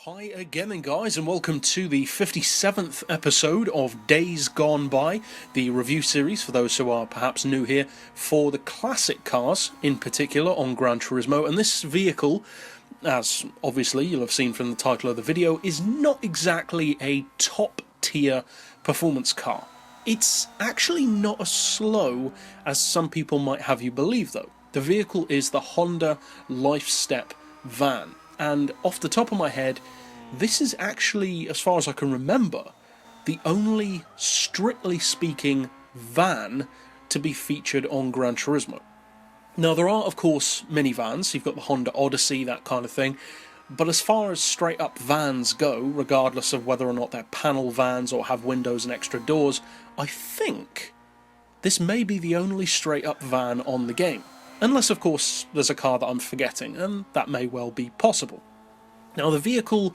Hi again then guys, and welcome to the 57th episode of Days Gone By, the review series for those who are perhaps new here, for the classic cars in particular on Gran Turismo. And this vehicle, as obviously you'll have seen from the title of the video, is not exactly a top tier performance car. It's actually not as slow as some people might have you believe though. The vehicle is the Honda LifeStep van. And off the top of my head, this is actually, as far as I can remember, the only, strictly speaking, van to be featured on Gran Turismo. Now, there are, of course, minivans. You've got the Honda Odyssey, that kind of thing. But as far as straight-up vans go, regardless of whether or not they're panel vans or have windows and extra doors, I think this may be the only straight-up van on the game. Unless, of course, there's a car that I'm forgetting, and that may well be possible. Now, the vehicle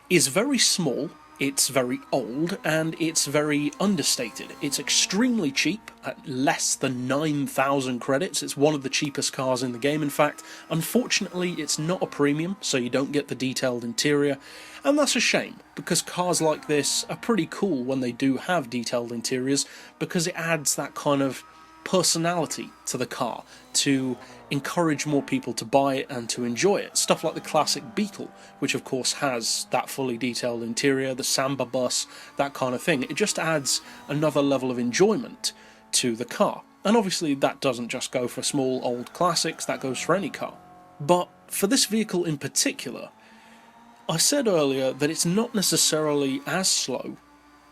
is very small, it's very old, and it's very understated. It's extremely cheap, at less than 9,000 credits. It's one of the cheapest cars in the game, in fact. Unfortunately, it's not a premium, so you don't get the detailed interior, and that's a shame, because cars like this are pretty cool when they do have detailed interiors, because it adds that kind of personality to the car to encourage more people to buy it and to enjoy it. Stuff like the classic Beetle, which of course has that fully detailed interior, the Samba bus, that kind of thing. It just adds another level of enjoyment to the car. And obviously that doesn't just go for small old classics, that goes for any car. But for this vehicle in particular, I said earlier that it's not necessarily as slow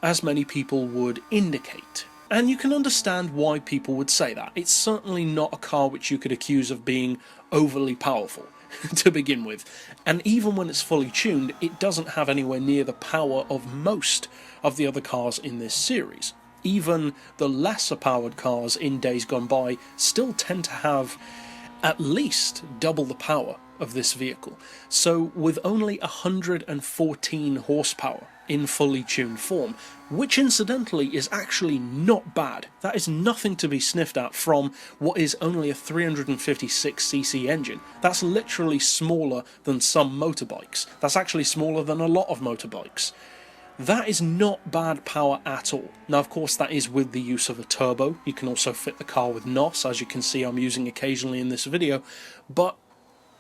as many people would indicate. And you can understand why people would say that. It's certainly not a car which you could accuse of being overly powerful, to begin with. And even when it's fully tuned, it doesn't have anywhere near the power of most of the other cars in this series. Even the lesser powered cars in Days Gone By still tend to have at least double the power of this vehicle. So with only 114 horsepower in fully tuned form, which incidentally is actually not bad. That is nothing to be sniffed at from what is only a 356cc engine. That's literally smaller than some motorbikes. That's actually smaller than a lot of motorbikes. That is not bad power at all. Now, of course, that is with the use of a turbo. You can also fit the car with NOS, as you can see I'm using occasionally in this video, but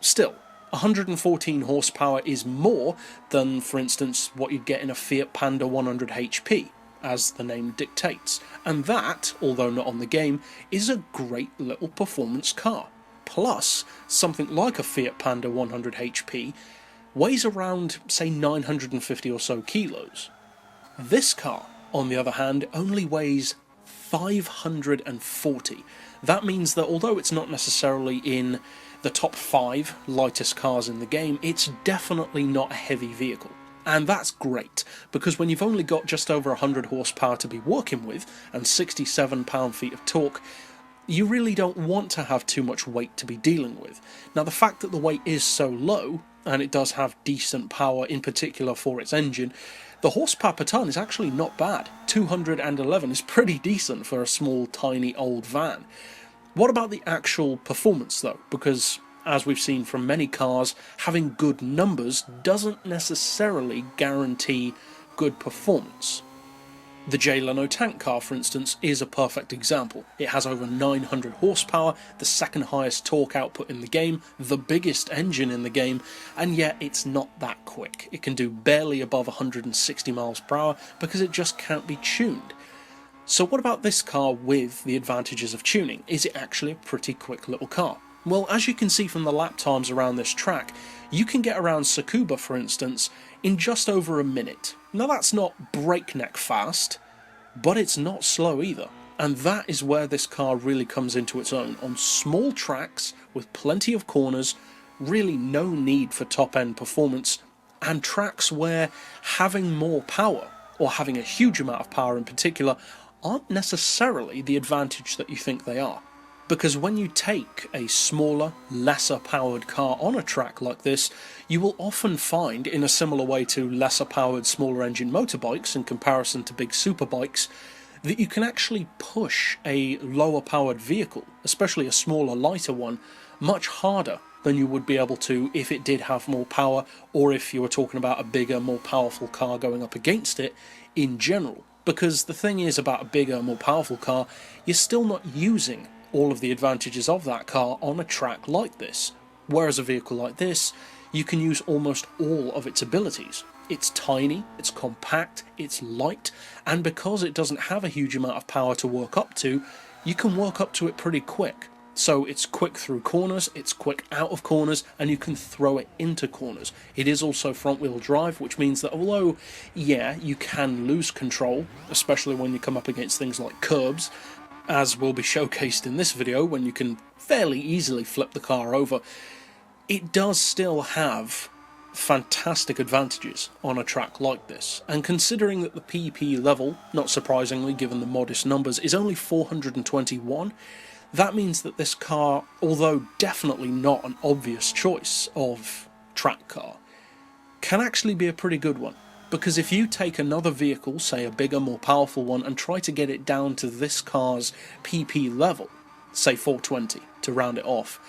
still, 114 horsepower is more than, for instance, what you'd get in a Fiat Panda 100 HP, as the name dictates. And that, although not on the game, is a great little performance car. Plus, something like a Fiat Panda 100 HP weighs around, say, 950 or so kilos. This car, on the other hand, only weighs 540. That means that although it's not necessarily in the top 5 lightest cars in the game, it's definitely not a heavy vehicle. And that's great, because when you've only got just over 100 horsepower to be working with, and 67 pound-feet of torque, you really don't want to have too much weight to be dealing with. Now, the fact that the weight is so low, and it does have decent power, in particular for its engine, the horsepower per tonne is actually not bad. 211 is pretty decent for a small, tiny, old van. What about the actual performance though? Because, as we've seen from many cars, having good numbers doesn't necessarily guarantee good performance. The Jay Leno tank car, for instance, is a perfect example. It has over 900 horsepower, the second highest torque output in the game, the biggest engine in the game, and yet it's not that quick. It can do barely above 160 miles per hour because it just can't be tuned. So what about this car with the advantages of tuning? Is it actually a pretty quick little car? Well, as you can see from the lap times around this track, you can get around Tsukuba, for instance, in just over a minute. Now that's not breakneck fast, but it's not slow either. And that is where this car really comes into its own. On small tracks, with plenty of corners, really no need for top-end performance, and tracks where having more power, or having a huge amount of power in particular, aren't necessarily the advantage that you think they are. Because when you take a smaller, lesser powered car on a track like this, you will often find, in a similar way to lesser powered smaller engine motorbikes in comparison to big superbikes, that you can actually push a lower powered vehicle, especially a smaller, lighter one, much harder than you would be able to if it did have more power, or if you were talking about a bigger, more powerful car going up against it in general. Because the thing is about a bigger, more powerful car, you're still not using all of the advantages of that car on a track like this. Whereas a vehicle like this, you can use almost all of its abilities. It's tiny, it's compact, it's light, and because it doesn't have a huge amount of power to work up to, you can work up to it pretty quick. So it's quick through corners, it's quick out of corners, and you can throw it into corners. It is also front-wheel drive, which means that although, yeah, you can lose control, especially when you come up against things like kerbs, as will be showcased in this video when you can fairly easily flip the car over, it does still have fantastic advantages on a track like this. And considering that the PP level, not surprisingly given the modest numbers, is only 421, that means that this car, although definitely not an obvious choice of track car, can actually be a pretty good one. Because if you take another vehicle, say a bigger, more powerful one, and try to get it down to this car's PP level, say 420 to round it off,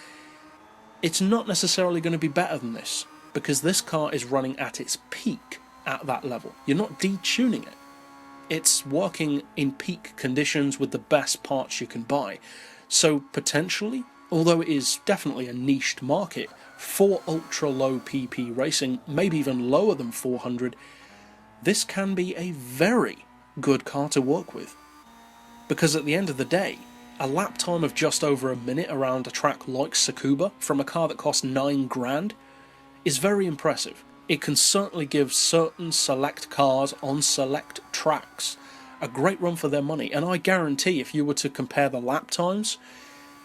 it's not necessarily going to be better than this, because this car is running at its peak at that level. You're not detuning it. It's working in peak conditions with the best parts you can buy. So potentially, although it is definitely a niched market, for ultra low PP racing, maybe even lower than 400, this can be a very good car to work with. Because at the end of the day, a lap time of just over a minute around a track like Tsukuba from a car that costs $9,000 is very impressive. It can certainly give certain select cars on select tracks a great run for their money, and I guarantee if you were to compare the lap times,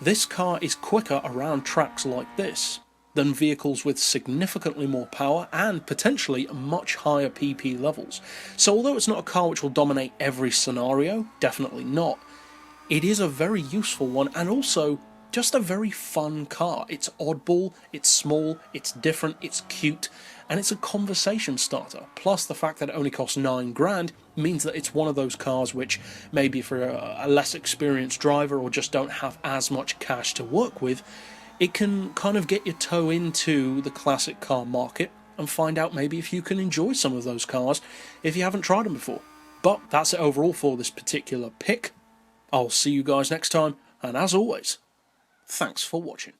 this car is quicker around tracks like this than vehicles with significantly more power and potentially much higher PP levels. So although it's not a car which will dominate every scenario, definitely not, it is a very useful one, and also just a very fun car. It's oddball, it's small, it's different, it's cute, and it's a conversation starter. Plus the fact that it only costs $9,000 means that it's one of those cars which, maybe for a less experienced driver or just don't have as much cash to work with, it can kind of get your toe into the classic car market and find out maybe if you can enjoy some of those cars if you haven't tried them before. But that's it overall for this particular pick. I'll see you guys next time, and as always, thanks for watching.